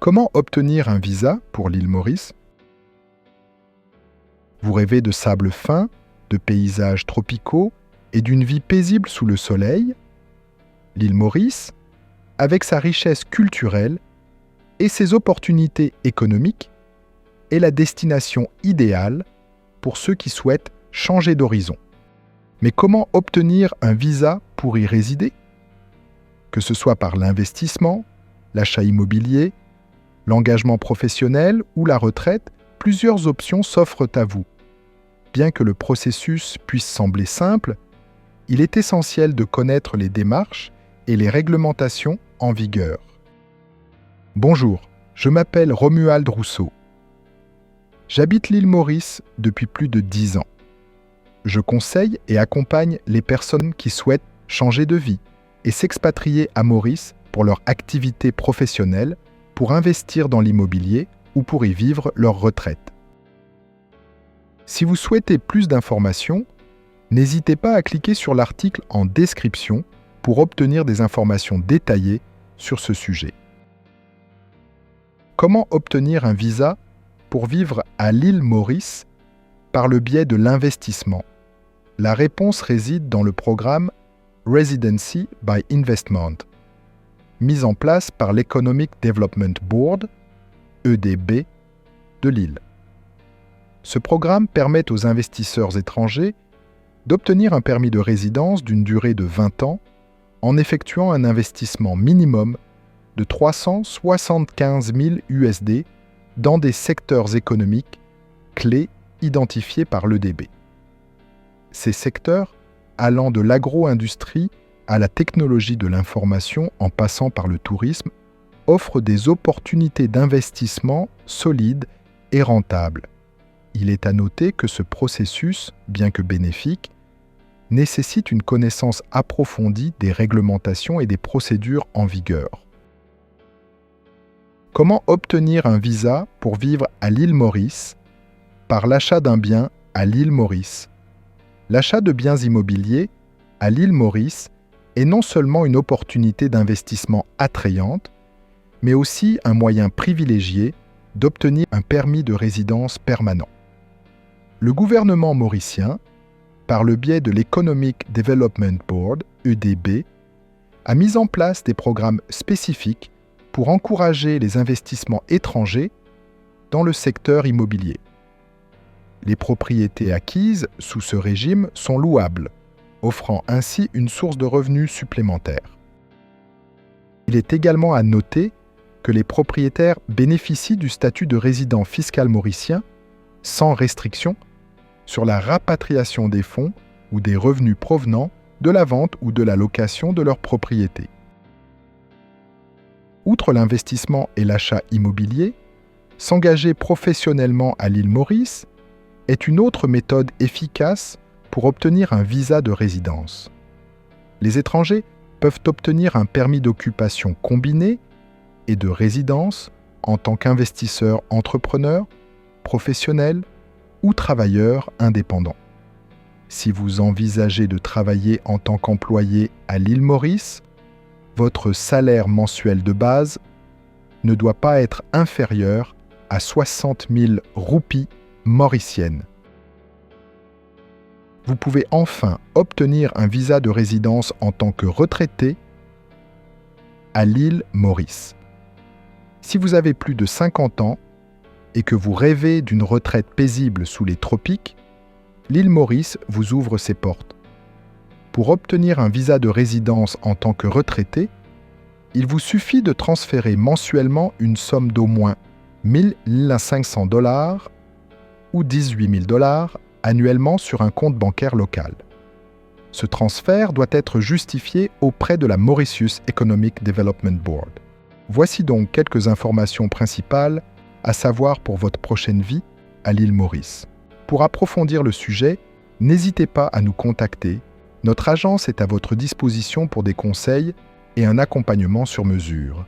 Comment obtenir un visa pour l'île Maurice? Vous rêvez de sable fin, de paysages tropicaux et d'une vie paisible sous le soleil? L'île Maurice, avec sa richesse culturelle et ses opportunités économiques, est la destination idéale pour ceux qui souhaitent changer d'horizon. Mais comment obtenir un visa pour y résider? Que ce soit par l'investissement, l'achat immobilier, l'engagement professionnel ou la retraite, plusieurs options s'offrent à vous. Bien que le processus puisse sembler simple, il est essentiel de connaître les démarches et les réglementations en vigueur. Bonjour, je m'appelle Romuald Rousseau. J'habite l'île Maurice depuis plus de 10 ans. Je conseille et accompagne les personnes qui souhaitent changer de vie et s'expatrier à Maurice pour leur activité professionnelle, pour investir dans l'immobilier ou pour y vivre leur retraite. Si vous souhaitez plus d'informations, n'hésitez pas à cliquer sur l'article en description pour obtenir des informations détaillées sur ce sujet. Comment obtenir un visa pour vivre à l'île Maurice par le biais de l'investissement? La réponse réside dans le programme Residency by Investment, mis en place par l'Economic Development Board, EDB, de l'île. Ce programme permet aux investisseurs étrangers d'obtenir un permis de résidence d'une durée de 20 ans en effectuant un investissement minimum de 375 000 USD dans des secteurs économiques clés identifiés par l'EDB. Ces secteurs, allant de l'agro-industrie à la technologie de l'information en passant par le tourisme, offrent des opportunités d'investissement solides et rentables. Il est à noter que ce processus, bien que bénéfique, nécessite une connaissance approfondie des réglementations et des procédures en vigueur. Comment obtenir un visa pour vivre à l'île Maurice? Par l'achat d'un bien à l'île Maurice. L'achat de biens immobiliers à l'île Maurice est non seulement une opportunité d'investissement attrayante, mais aussi un moyen privilégié d'obtenir un permis de résidence permanent. Le gouvernement mauricien, par le biais de l'Economic Development Board, EDB, a mis en place des programmes spécifiques pour encourager les investissements étrangers dans le secteur immobilier. Les propriétés acquises sous ce régime sont louables, offrant ainsi une source de revenus supplémentaire. Il est également à noter que les propriétaires bénéficient du statut de résident fiscal mauricien sans restriction sur la rapatriation des fonds ou des revenus provenant de la vente ou de la location de leur propriété. Outre l'investissement et l'achat immobilier, s'engager professionnellement à l'île Maurice est une autre méthode efficace pour obtenir un visa de résidence. Les étrangers peuvent obtenir un permis d'occupation combiné et de résidence en tant qu'investisseur entrepreneur, professionnel ou travailleur indépendant. Si vous envisagez de travailler en tant qu'employé à l'île Maurice, votre salaire mensuel de base ne doit pas être inférieur à 60 000 roupies mauriciennes. Vous pouvez enfin obtenir un visa de résidence en tant que retraité à l'île Maurice. Si vous avez plus de 50 ans et que vous rêvez d'une retraite paisible sous les tropiques, l'île Maurice vous ouvre ses portes. Pour obtenir un visa de résidence en tant que retraité, il vous suffit de transférer mensuellement une somme d'au moins 1 500 $ ou 18 000 $ annuellement sur un compte bancaire local. Ce transfert doit être justifié auprès de la Mauritius Economic Development Board. Voici donc quelques informations principales à savoir pour votre prochaine vie à l'île Maurice. Pour approfondir le sujet, n'hésitez pas à nous contacter. Notre agence est à votre disposition pour des conseils et un accompagnement sur mesure.